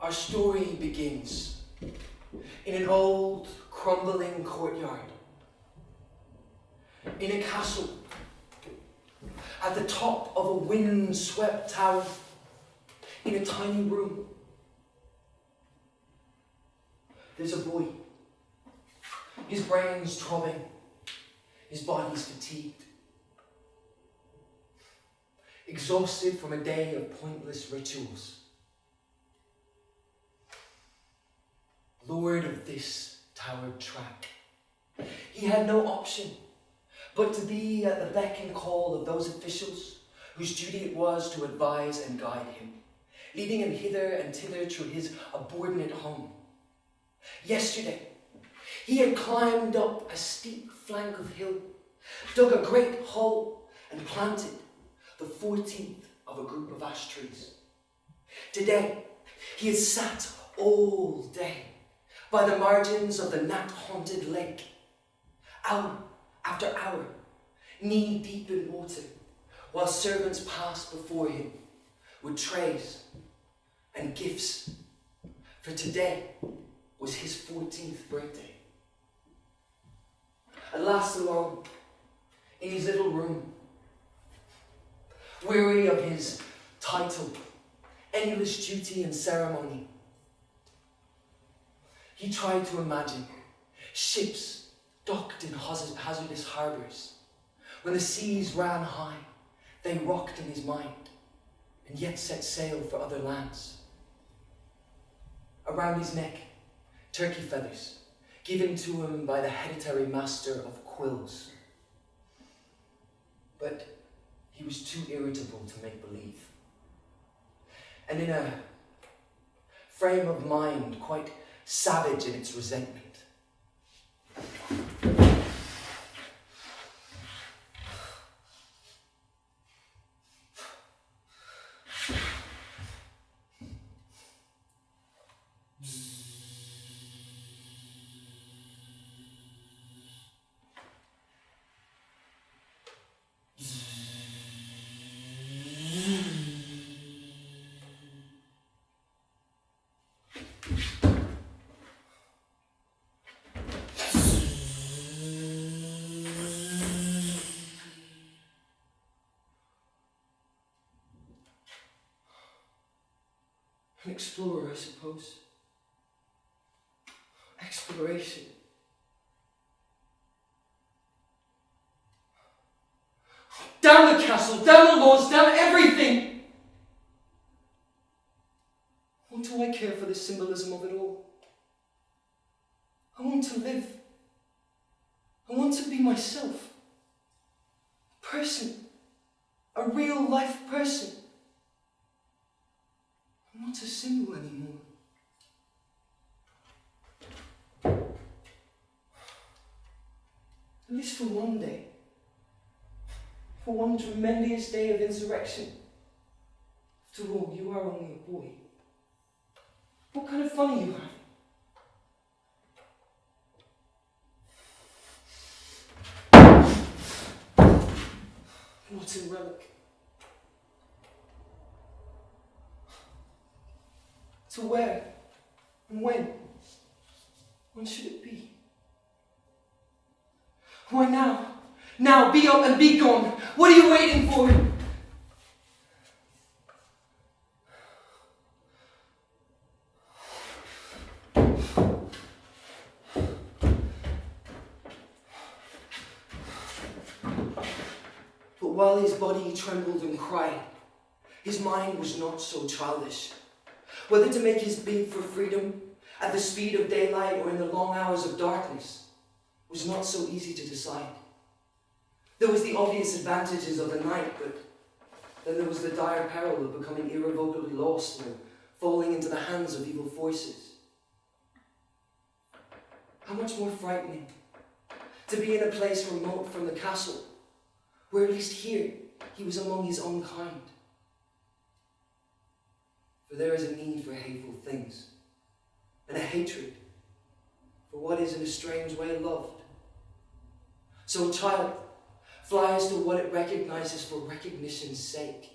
Our story begins in an old, crumbling courtyard, in a castle, at the top of a wind-swept tower, in a tiny room. There's a boy, his brain's throbbing, his body's fatigued, exhausted from a day of pointless rituals. Lord of this towered track, he had no option but to be at the beck and call of those officials whose duty it was to advise and guide him, leading him hither and thither through his subordinate home. Yesterday, he had climbed up a steep flank of hill, dug a great hole, and planted the 14th of a group of ash trees. Today, he had sat all day by the margins of the gnat-haunted lake, hour after hour, knee-deep in water, while servants passed before him with trays and gifts, for today was his 14th birthday. At last alone, in his little room, weary of his title, endless duty and ceremony, he tried to imagine ships docked in hazardous harbours. When the seas ran high, they rocked in his mind, and yet set sail for other lands. Around his neck, turkey feathers, given to him by the hereditary master of quills. But he was too irritable to make believe. And in a frame of mind quite savage in its resentment, an explorer, I suppose. Exploration. Damn the castle, damn the laws, damn everything! What do I care for the symbolism of it all? I want to live. I want to be myself. A person. A real life person. I'm not a symbol anymore. At least for one day. For one tremendous day of insurrection. After all, you are only a boy. What kind of fun are you having? What a relic. To where? And when? When should it be? Why now? Now, be up and be gone! What are you waiting for? But while his body trembled and cried, his mind was not so childish. Whether to make his bid for freedom at the speed of daylight or in the long hours of darkness was not so easy to decide. There was the obvious advantages of the night, but then there was the dire peril of becoming irrevocably lost or falling into the hands of evil forces. How much more frightening to be in a place remote from the castle, where at least here he was among his own kind. For there is a need for hateful things, and a hatred for what is in a strange way loved. So a child flies to what it recognizes for recognition's sake.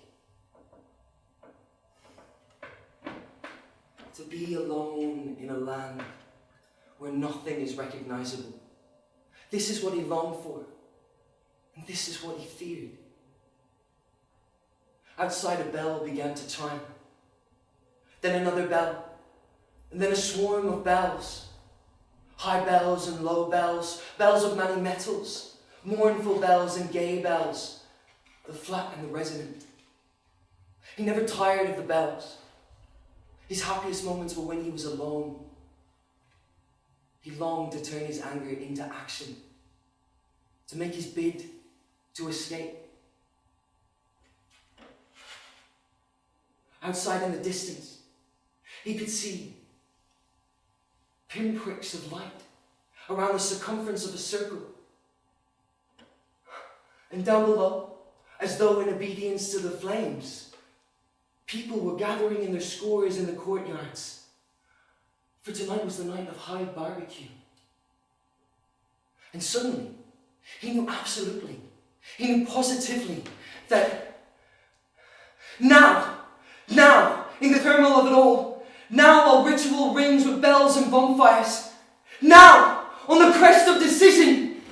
To be alone in a land where nothing is recognizable. This is what he longed for, and this is what he feared. Outside, a bell began to chime, then another bell, and then a swarm of bells. High bells and low bells, bells of many metals, mournful bells and gay bells, the flat and the resonant. He never tired of the bells. His happiest moments were when he was alone. He longed to turn his anger into action, to make his bid, to escape. Outside in the distance, he could see pinpricks of light around the circumference of a circle. And down below, as though in obedience to the flames, people were gathering in their scores in the courtyards. For tonight was the night of high barbecue. And suddenly, he knew absolutely, he knew positively that now, in the turmoil of it all, now while ritual rings with bells and bonfires, now, on the crest of decision,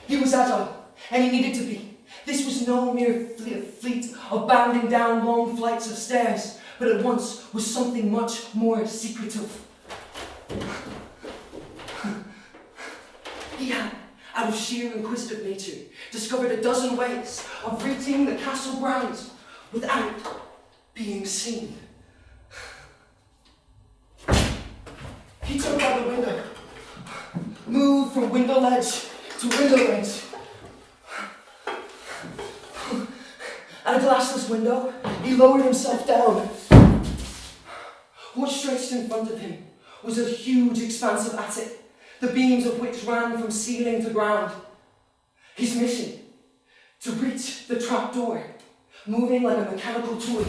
he was agile, and he needed to be. This was no mere fleet of bounding down long flights of stairs, but at once was something much more secretive. He had, out of sheer inquisitive nature, discovered a dozen ways of reaching the castle grounds without being seen. He took out the window, moved from window ledge to window ledge. At a glassless window, he lowered himself down. What stretched in front of him was a huge expanse of attic, the beams of which ran from ceiling to ground. His mission, to reach the trapdoor, moving like a mechanical toy.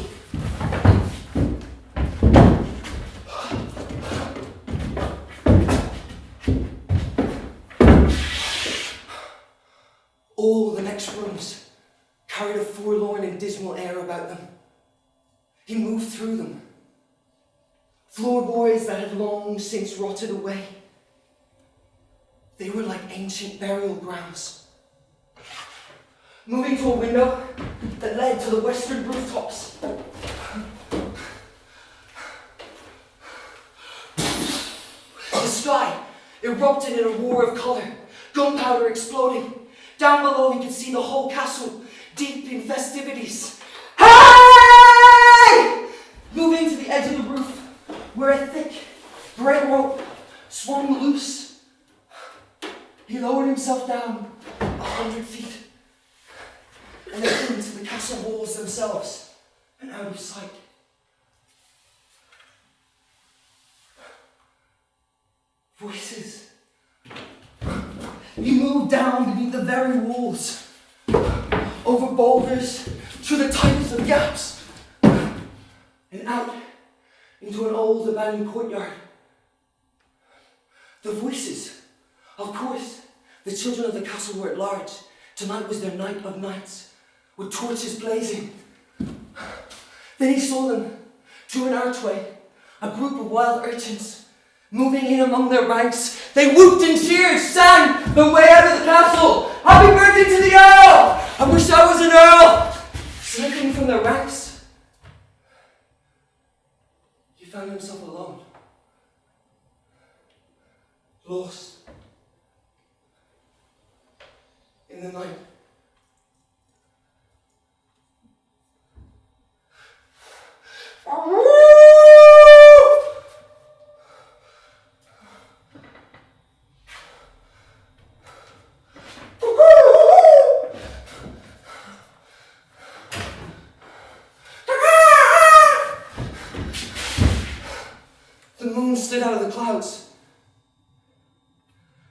All the next rooms carried a forlorn and dismal air about them. He moved through them. Floorboards that had long since rotted away. They were like ancient burial grounds. Moving to a window that led to the western rooftops. The sky erupted in a roar of colour, gunpowder exploding. Down below he could see the whole castle, deep in festivities. Hey! Moving to the edge of the roof, where a thick, grey rope swung loose. He lowered himself down 100 feet, and then into the castle walls themselves, and out of sight. Voices. He moved down beneath the very walls, over boulders, through the tightest of gaps, and out into an old abandoned courtyard. The voices, of course, the children of the castle were at large. Tonight was their night of nights, with torches blazing. Then he saw them, through an archway, a group of wild urchins, moving in among their ranks. They whooped and cheered, sang their way out of the castle. Happy birthday to the Earl! I wish I was an Earl! Slipping from their ranks, he found himself alone. Lost in the night. The moon stood out of the clouds,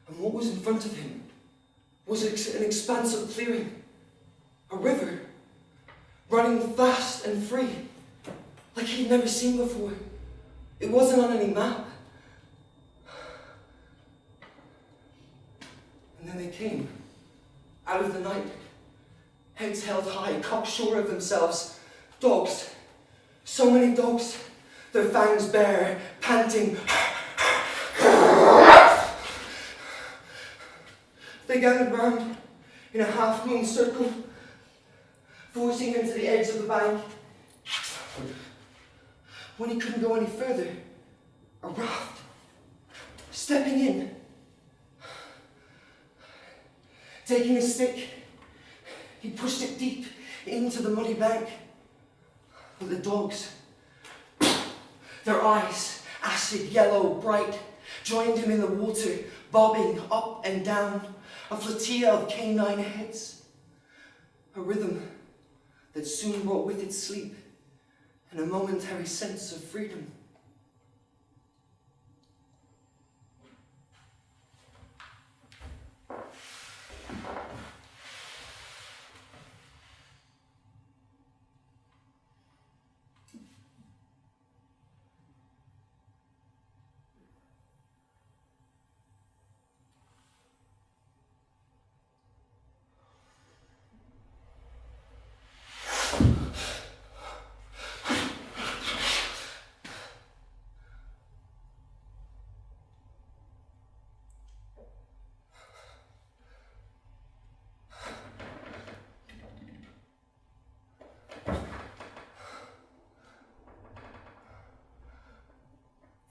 and what was in front of him was an expanse of clearing, a river running fast and free, like he'd never seen before. It wasn't on any map. And then they came, out of the night, heads held high, cocksure of themselves. Dogs. So many dogs. Their fangs bare, panting. They gathered round in a half-moon circle, forcing him to the edge of the bank. When he couldn't go any further, a raft, stepping in, taking a stick, he pushed it deep into the muddy bank. But the dogs, their eyes, acid yellow, bright, joined him in the water, bobbing up and down, a flotilla of canine heads, a rhythm that soon brought with it sleep and a momentary sense of freedom.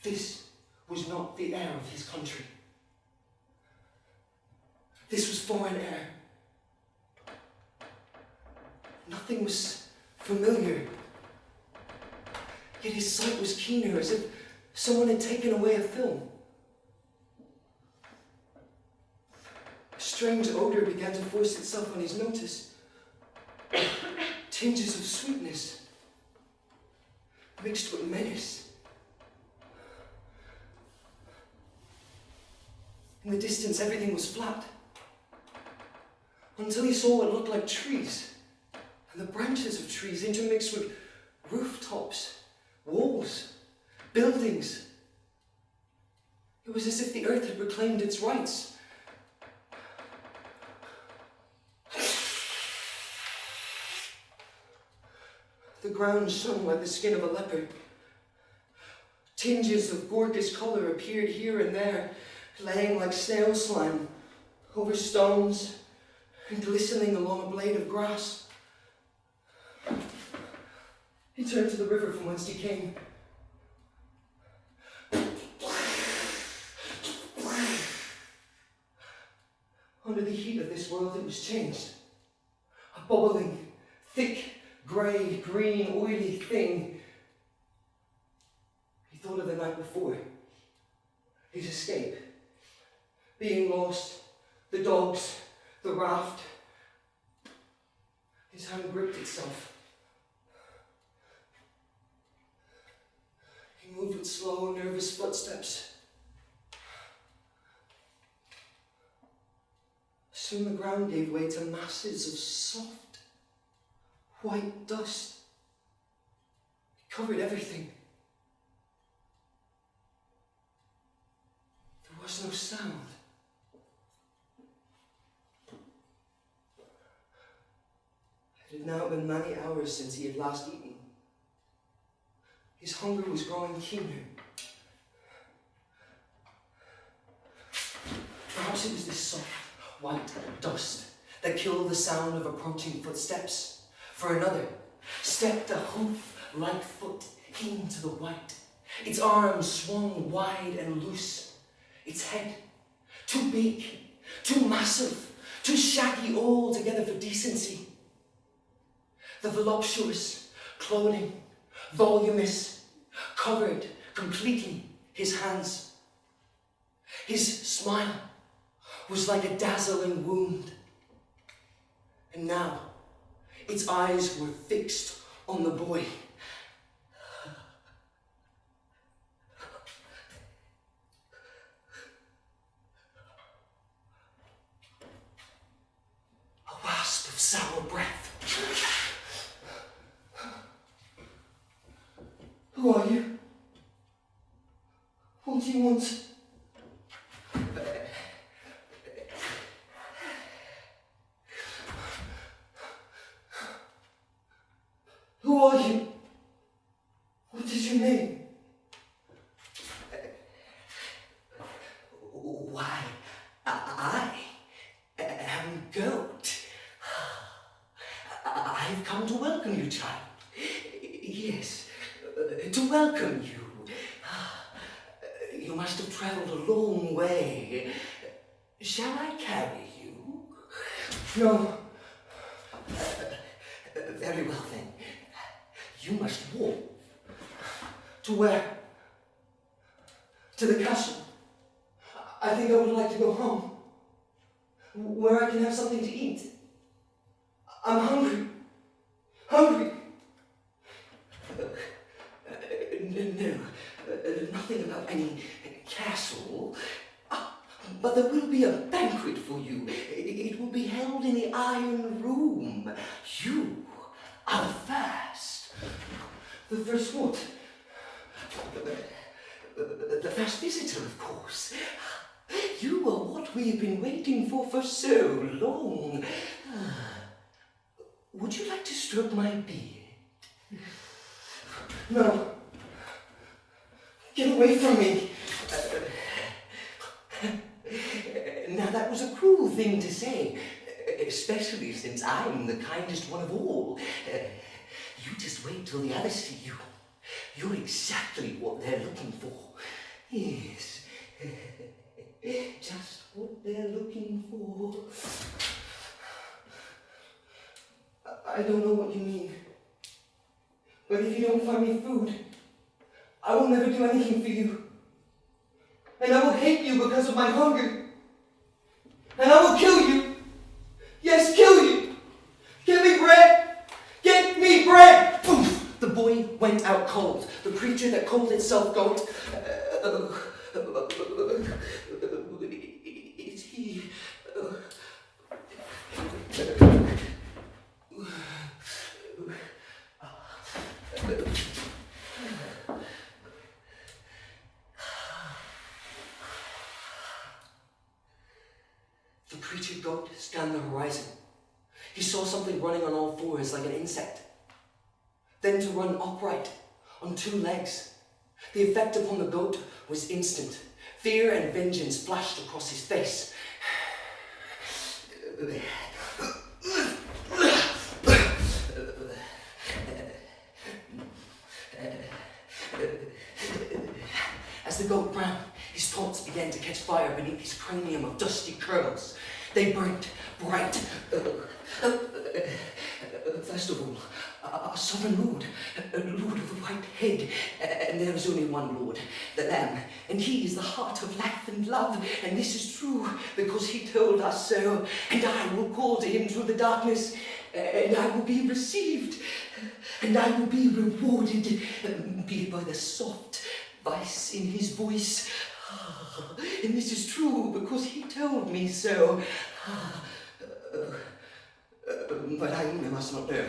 This was not the air of his country. This was foreign air. Nothing was familiar. Yet his sight was keener, as if someone had taken away a film. A strange odor began to force itself on his notice. Tinges of sweetness, mixed with menace. In the distance, everything was flat, until he saw what looked like trees, and the branches of trees intermixed with rooftops, walls, buildings. It was as if the earth had reclaimed its rights. The ground shone like the skin of a leopard. Tinges of gorgeous colour appeared here and there, laying like snail slime over stones and glistening along a blade of grass. He turned to the river from whence he came. Under the heat of this world, it was changed. A bubbling, thick, grey, green, oily thing. He thought of the night before. His escape. Being lost, the dogs, the raft. His hand gripped itself. He moved with slow, nervous footsteps. Soon the ground gave way to masses of soft, white dust. It covered everything. There was no sound. It had now been many hours since he had last eaten. His hunger was growing keener. Perhaps it was this soft, white dust that killed the sound of approaching footsteps. For another stepped a hoof-like foot into the white. Its arms swung wide and loose. Its head, too big, too massive, too shaggy altogether for decency. The voluptuous clothing, voluminous, covered completely his hands. His smile was like a dazzling wound. And now, its eyes were fixed on the boy. A wasp of sour breath. Who are you? What do you want? Who are you? What is your name? Why, I am Goat. I've come to welcome you, child. Yes, to welcome you. You must have travelled a long way. Shall I carry you? No. Very well then. You must walk. To where? To the castle. I think I would like to go home. Where I can have something to eat. I'm hungry. Hungry. No, nothing about any castle. But there will be a banquet for you. It will be held in the Iron Room. You are the first. The first what? The first visitor, of course. You are what we have been waiting for so long. Would you like to stroke my beard? No. Get away from me. Now that was a cruel thing to say, especially since I'm the kindest one of all. You just wait till the others see you. You're exactly what they're looking for. Yes, just what they're looking for. I don't know what you mean, but if you don't find me food, I will never do anything for you. And I will hate you because of my hunger. And I will kill you. Yes, kill you. Get me bread. Get me bread. Poof! The boy went out cold. The creature that called itself Goat. Is he? The creature Goat scanned the horizon. He saw something running on all fours like an insect. Then to run upright on two legs. The effect upon the Goat was instant. Fear and vengeance flashed across his face. As the Goat ran, his thoughts began to catch fire beneath his cranium of dusty curls. They burned bright. First of all, a sovereign lord, a lord of the white head, and there is only one lord, the Lamb, and he is the heart of life and love, and this is true because he told us so, and I will call to him through the darkness, and I will be received, and I will be rewarded, be it by the soft voice in his voice, and this is true because he told me so. But hyena must not know.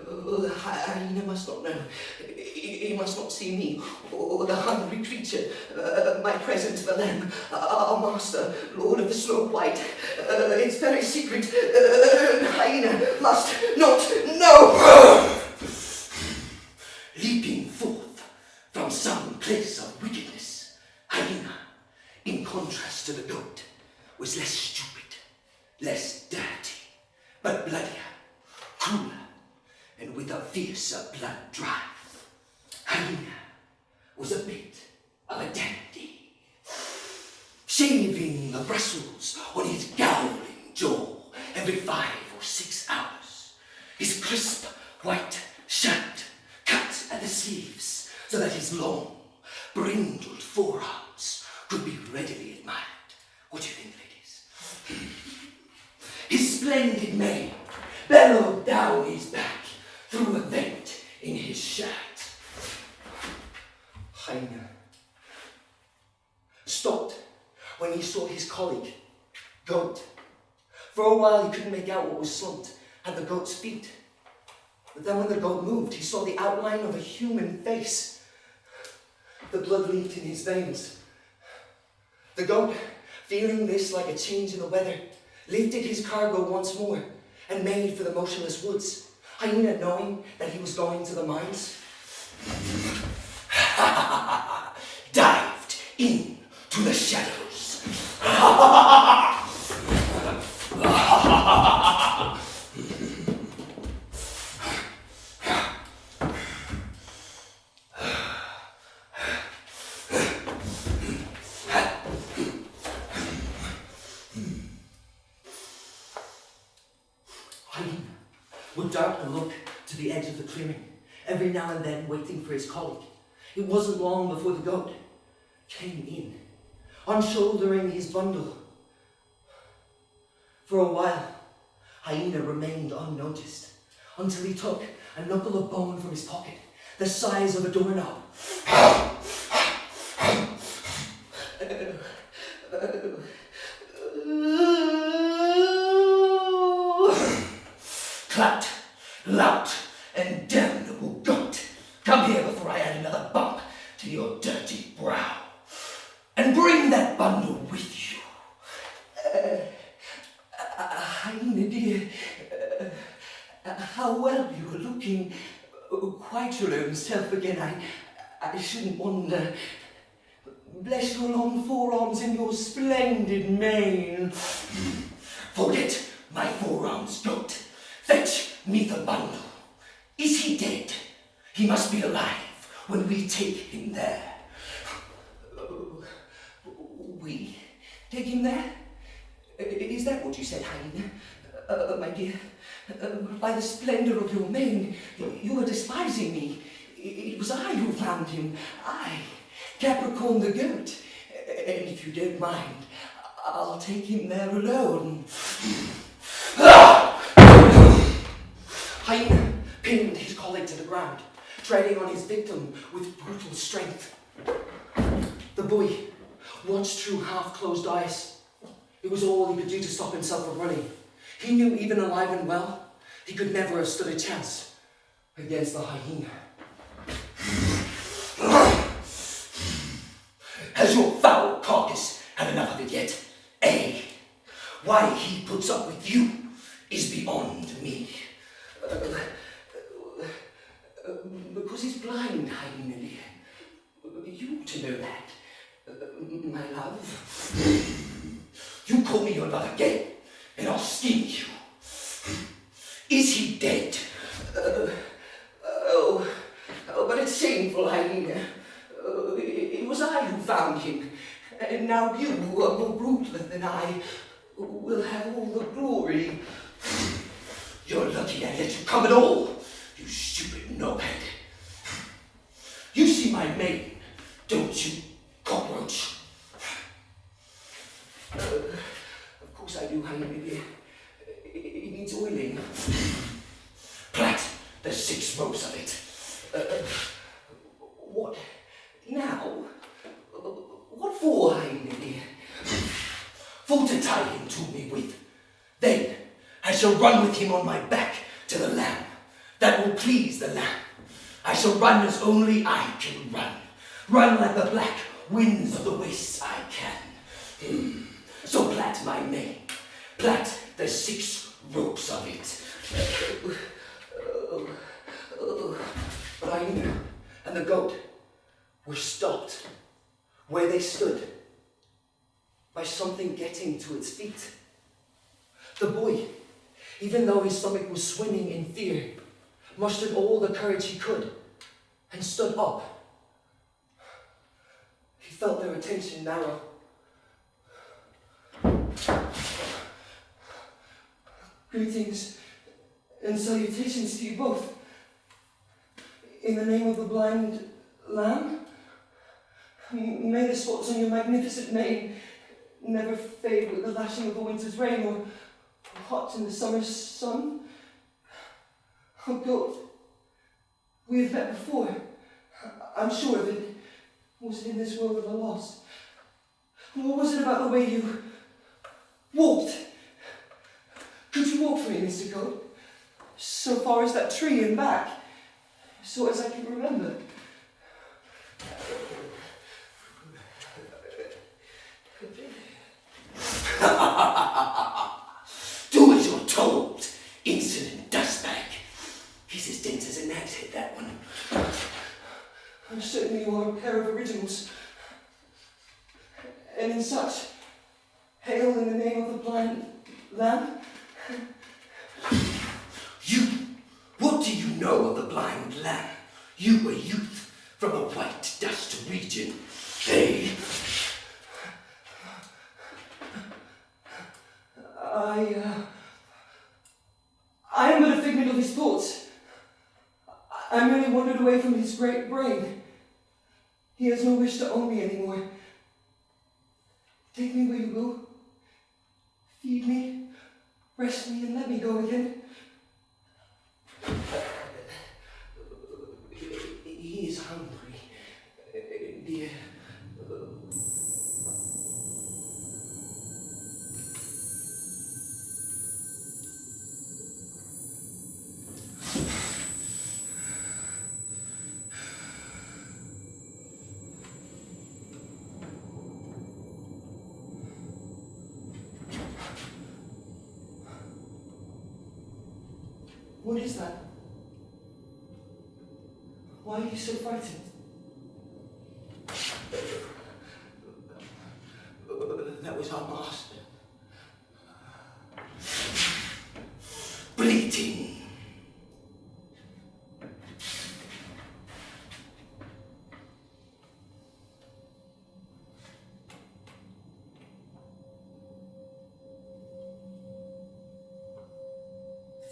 No, hyena must not know. He must not see me, or the hungry creature, my present to the lamb, our master, Lord of the Snow White. It's very secret. Hyena must not know. Leaping forth from some place of wickedness, hyena, in contrast to the Goat, was less stupid, less dirty, but bloodier, crueler, and with a fiercer blood drive. Hyena was a bit of a dandy, shaving the bristles on his gowling jaw every 5 or 6 hours. His crisp white shirt cut at the sleeves so that his long, brindled forearms could be readily admired. What do you think, ladies? His splendid mane bellowed down his back through a vent in his shirt. Hyena stopped when he saw his colleague, Goat. For a while he couldn't make out what was slumped at the Goat's feet. But then when the Goat moved, he saw the outline of a human face. The blood leaped in his veins. The Goat, feeling this like a change in the weather, lifted his cargo once more and made for the motionless woods. Hyena, knowing that he was going to the mines, dived in to the shadows. Hyena would dart and look to the edge of the clearing, every now and then waiting for his colleague. It wasn't long before the goat came in, unshouldering his bundle. For a while, Hyena remained unnoticed, until he took a knuckle of bone from his pocket, the size of a doorknob. Clout, lout, and damnable goat, come here before I add another bump to your dirty brow, and bring that bundle with you. Hyena dear, how well you are looking. Quite your own self again, I shouldn't wonder. Bless your long forearms and your splendid mane. Forget my forearms, goat. Fetch me the bundle. Is he dead? He must be alive when we take him there. We take him there? Is that what you said, Hyena? My dear, by the splendour of your mane, you are despising me. It was I who found him. I, Capricorn the goat. And if you don't mind, I'll take him there alone. Hyena pinned his colleague to the ground, treading on his victim with brutal strength. The boy watched through half-closed eyes. It was all he could do to stop himself from running. He knew, even alive and well, he could never have stood a chance against the hyena. Has your foul carcass had enough of it yet? Why he puts up with you is beyond me. Because he's blind, hyena dear. You ought to know that, my love. You call me your love again, and I'll skin you. Is he dead? But it's shameful, hyena. It was I who found him, and now you, who are more brutal than I, will have all the glory. You're lucky I let you come at all, you stupid knobhead. You see my mane, don't you, cockroach? Of course I do, hyena dear. It needs oiling. Plat, there's 6 ropes of it. What now? What for, hyena dear? For to tie him to me with. Then I shall run with him on my back to the lamb. That will please the lamb. I shall run as only I can run. Run like the black winds of the wastes I can. So plait my mane. Plait the 6 ropes of it. But hyena and the goat were stopped where they stood by something getting to its feet. The boy, even though his stomach was swimming in fear, mustered all the courage he could and stood up. He felt their attention narrow. Greetings and salutations to you both. In the name of the blind lamb, may the spots on your magnificent mane never fade with the lashing of a winter's rain or hot in the summer's sun. Oh, goat, we have met before. I'm sure of it. Was it in this world of the lost? What was it about the way you walked? Could you walk for me, Mr. Goat? So far as that tree and back, so as I can remember. Do as you're told, insolent dustbag. Lamb? You! What do you know of the blind lamb? You, a youth from the white dust region. They... I am but a figment of his thoughts. I merely wandered away from his great brain. He has no wish to own me anymore. Take me where you will. Feed me, rest me, and let me go again. He is hungry, dear. What is that? Why are you so frightened? That was our master. Bleating.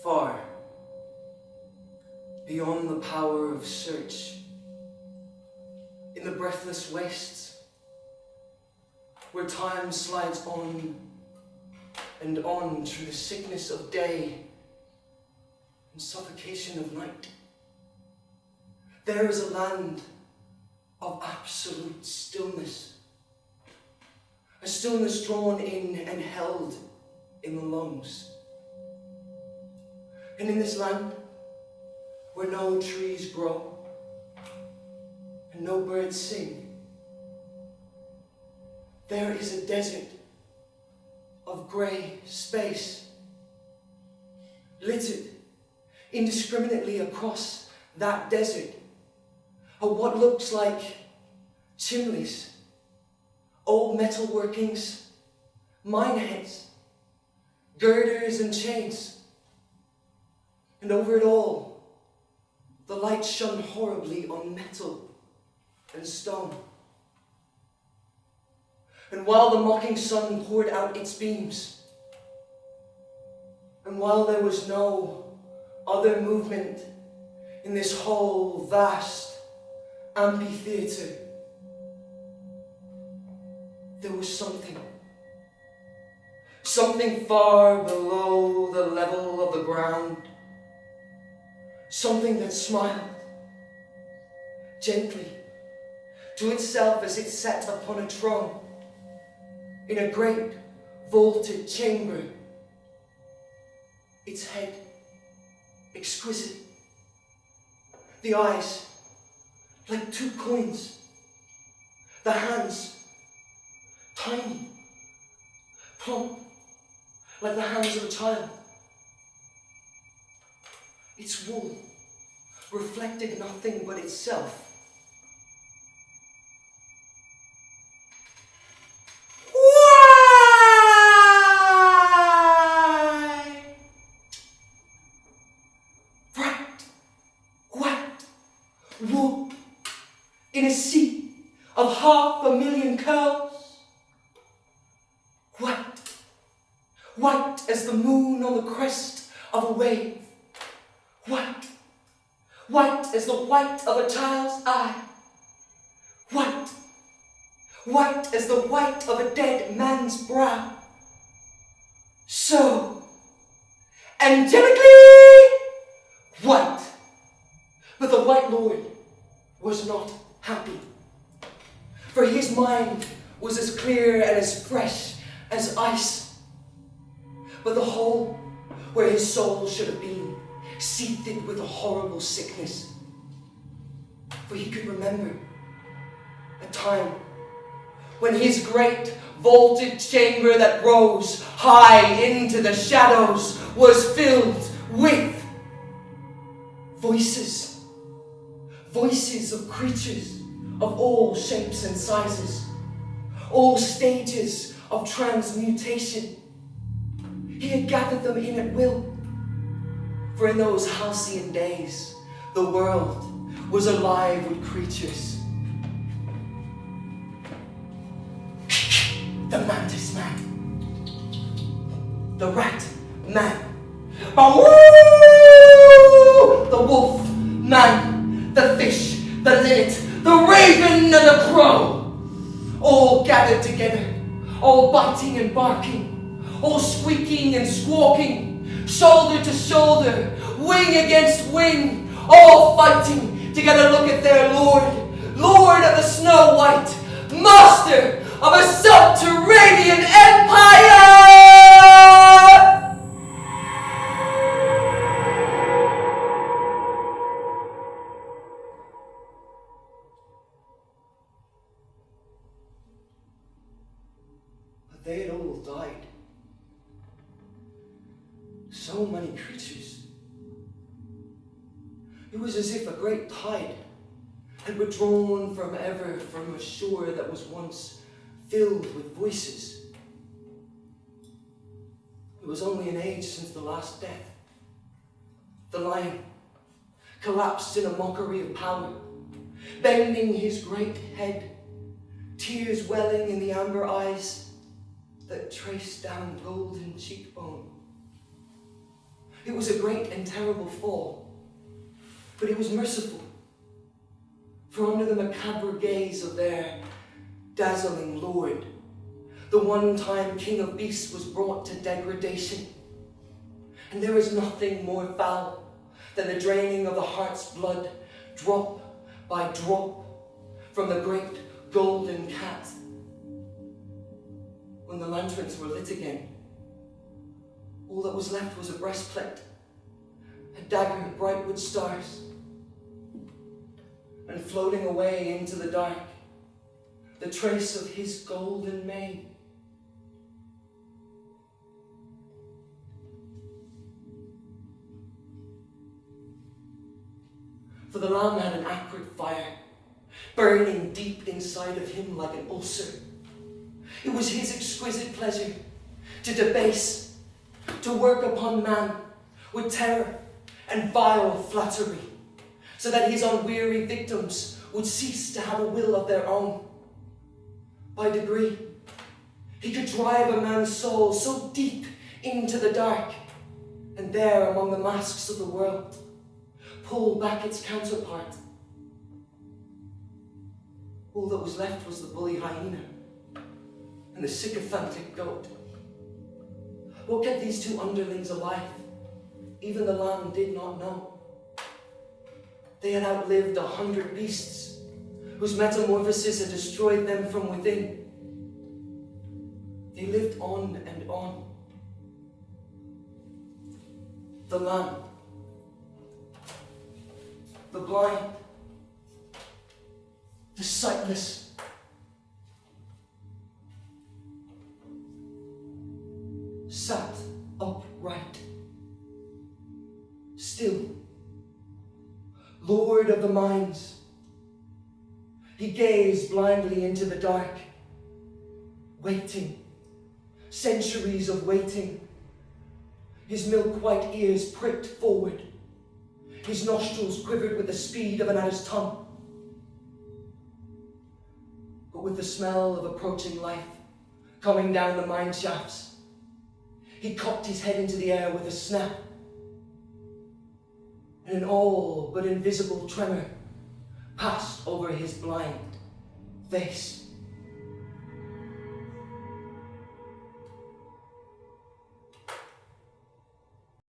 Far beyond the power of search, in the breathless wastes, where time slides on and on through the sickness of day and suffocation of night, there is a land of absolute stillness, a stillness drawn in and held in the lungs. And in this land, where no trees grow and no birds sing, there is a desert of grey space, littered indiscriminately across that desert are what looks like chimneys, old metal workings, mine heads, girders and chains, and over it all, the light shone horribly on metal and stone. And while the mocking sun poured out its beams, and while there was no other movement in this whole vast amphitheatre, there was something far below the level of the ground, something that smiled gently to itself as it sat upon a throne in a great vaulted chamber, its head exquisite, the eyes like 2 coins, the hands tiny, plump, like the hands of a child. Its wool reflected nothing but itself. Why? Bright, white wool in a sea of 500,000 curls. White as the moon on the crest of a wave. White as the white of a child's eye. White as the white of a dead man's brow. So angelically white. But the White Lord was not happy, for his mind was as clear and as fresh as ice. But the hole where his soul should have been seethed with a horrible sickness, for he could remember a time when his great vaulted chamber that rose high into the shadows was filled with voices of creatures of all shapes and sizes, all stages of transmutation. He had gathered them in at will. For in those halcyon days, the world was alive with creatures. The mantis man, the rat man, the wolf man, the fish, the linnet, the raven and the crow, all gathered together, all biting and barking, all squeaking and squawking, shoulder to shoulder, wing against wing, all fighting to get a look at their lord, lord of the Snow White, master of a subterranean empire! But they had all died. So many creatures. It was as if a great tide had withdrawn from ever from a shore that was once filled with voices. It was only an age since the last death. The lion collapsed in a mockery of power, bending his great head, tears welling in the amber eyes that traced down golden cheekbone. It was a great and terrible fall, but it was merciful, for under the macabre gaze of their dazzling lord, the one-time king of beasts was brought to degradation. And there is nothing more foul than the draining of the heart's blood, drop by drop, from the great golden cat. When the lanterns were lit again, all that was left was a breastplate, a dagger bright with stars, and floating away into the dark, the trace of his golden mane. For the lamb had an acrid fire, burning deep inside of him like an ulcer. It was his exquisite pleasure to debase, to work upon man with terror and vile flattery, so that his unweary victims would cease to have a will of their own. By degree, he could drive a man's soul so deep into the dark, and there among the masks of the world, pull back its counterpart. All that was left was the bully hyena and the sycophantic goat. What kept these two underlings alive, even the lamb did not know. They had outlived 100 beasts, whose metamorphosis had destroyed them from within. They lived on and on. The lamb, the blind, the sightless, sat upright, still, Lord of the minds. He gazed blindly into the dark, waiting, centuries of waiting. His milk-white ears pricked forward. His nostrils quivered with the speed of an adder's tongue. But with the smell of approaching life coming down the mine shafts, he cocked his head into the air with a snap, and an all but invisible tremor passed over his blind face.